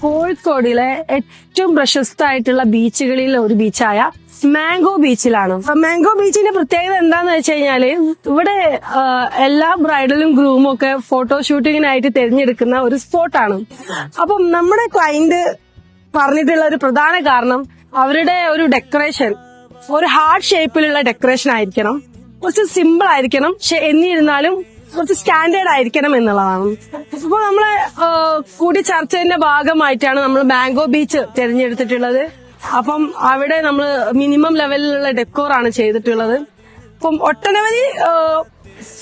കോഴിക്കോടിലെ ഏറ്റവും പ്രശസ്തമായിട്ടുള്ള ബീച്ചുകളിൽ ഒരു ബീച്ചായ മാംഗോ ബീച്ചിലാണ്. മാംഗോ ബീച്ചിന്റെ പ്രത്യേകത എന്താന്ന് വെച്ച് കഴിഞ്ഞാല് ഇവിടെ എല്ലാ ബ്രൈഡലും ഗ്രൂമും ഒക്കെ ഫോട്ടോഷൂട്ടിങ്ങിനായിട്ട് തിരഞ്ഞെടുക്കുന്ന ഒരു സ്പോട്ടാണ്. അപ്പം നമ്മുടെ ക്ലയന്റ് പറഞ്ഞിട്ടുള്ള ഒരു പ്രധാന കാരണം അവരുടെ ഒരു ഡെക്കറേഷൻ ഒരു ഹാർട്ട് ഷേപ്പിലുള്ള ഡെക്കറേഷൻ ആയിരിക്കണം, കുറച്ച് സിമ്പിൾ ആയിരിക്കണം, പക്ഷെ എന്നിരുന്നാലും കുറച്ച് സ്റ്റാൻഡേർഡ് ആയിരിക്കണം എന്നുള്ളതാണ്. അപ്പൊ നമ്മളെ കൂടി ചർച്ചയുടെ ഭാഗമായിട്ടാണ് നമ്മൾ മാംഗോ ബീച്ച് തിരഞ്ഞെടുത്തിട്ടുള്ളത്. അപ്പം അവിടെ നമ്മൾ മിനിമം ലെവലിലുള്ള ഡെക്കോറാണ് ചെയ്തിട്ടുള്ളത്. അപ്പം ഒട്ടനവധി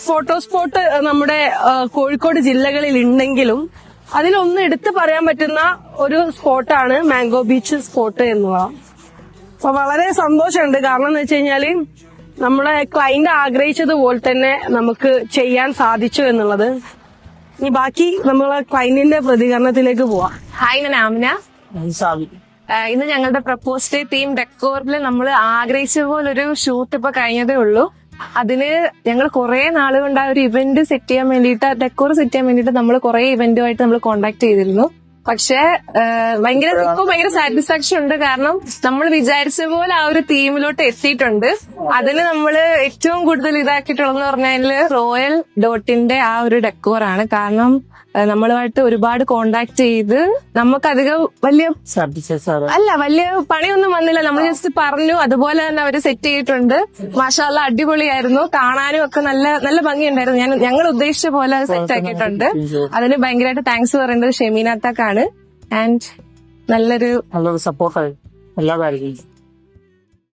ഫോട്ടോ സ്പോട്ട് നമ്മുടെ കോഴിക്കോട് ജില്ലകളിൽ ഉണ്ടെങ്കിലും അതിലൊന്ന് എടുത്തു പറയാൻ പറ്റുന്ന ഒരു സ്പോട്ടാണ് മാംഗോ ബീച്ച് സ്പോട്ട് എന്നുള്ളതാണ്. അപ്പൊ വളരെ സന്തോഷമുണ്ട്. കാരണം എന്ന് വെച്ച് കഴിഞ്ഞാല് നമ്മളെ ക്ലയന്റ് ആഗ്രഹിച്ചതുപോലെ തന്നെ നമുക്ക് ചെയ്യാൻ സാധിച്ചു എന്നുള്ളത്. ഇനി ബാക്കി നമ്മളെ ക്ലയന്റിന്റെ പ്രതികരണത്തിലേക്ക് പോവാം. ഹായ്, ഞാൻ ആമിന. ഇന്ന് ഞങ്ങളുടെ പ്രപ്പോസ്ഡ് തീം ഡെക്കോറിൽ നമ്മൾ ആഗ്രഹിച്ച പോലൊരു ഷൂട്ട് ഇപ്പൊ കഴിഞ്ഞതേ ഉള്ളൂ. അതിന് ഞങ്ങൾ കുറെ നാളുകൊണ്ട് ആ ഒരു ഇവന്റ് സെറ്റ് ചെയ്യാൻ വേണ്ടിയിട്ട്, ഡെക്കോർ സെറ്റ് ചെയ്യാൻ വേണ്ടിയിട്ട് നമ്മൾ കുറെ ഇവന്റുമായിട്ട് നമ്മൾ കോണ്ടാക്ട് ചെയ്തിരുന്നു. പക്ഷെ ഭയങ്കര സാറ്റിസ്ഫാക്ഷൻ ഉണ്ട്. കാരണം നമ്മൾ വിചാരിച്ച പോലെ ആ ഒരു തീമിലോട്ട് എത്തിയിട്ടുണ്ട്. അതിന് നമ്മൾ ഏറ്റവും കൂടുതൽ ഇതാക്കിയിട്ടുള്ളതെന്ന് പറഞ്ഞാൽ റോയൽ ഡോട്ടിന്റെ ആ ഒരു ഡെക്കോറാണ്. കാരണം നമ്മളുമായിട്ട് ഒരുപാട് കോണ്ടാക്ട് ചെയ്ത് നമുക്കധികം വലിയ പണിയൊന്നും വന്നില്ല. നമ്മൾ ജസ്റ്റ് പറഞ്ഞു, അതുപോലെ തന്നെ അവര് സെറ്റ് ചെയ്തിട്ടുണ്ട്. മാഷാ അല്ലാഹ്, അടിപൊളിയായിരുന്നു. കാണാനും ഒക്കെ നല്ല ഭംഗിയുണ്ടായിരുന്നു. ഞങ്ങൾ ഉദ്ദേശിച്ച പോലെ അത് സെറ്റ് ആക്കിയിട്ടുണ്ട്. അതിന് ഭയങ്കരമായിട്ട് താങ്ക്സ് പറയേണ്ടത് ഷെമീനാത്താക്കാണ്. ആൻഡ് നല്ലൊരു സപ്പോർട്ടായി എല്ലാ കാര്യങ്ങളും.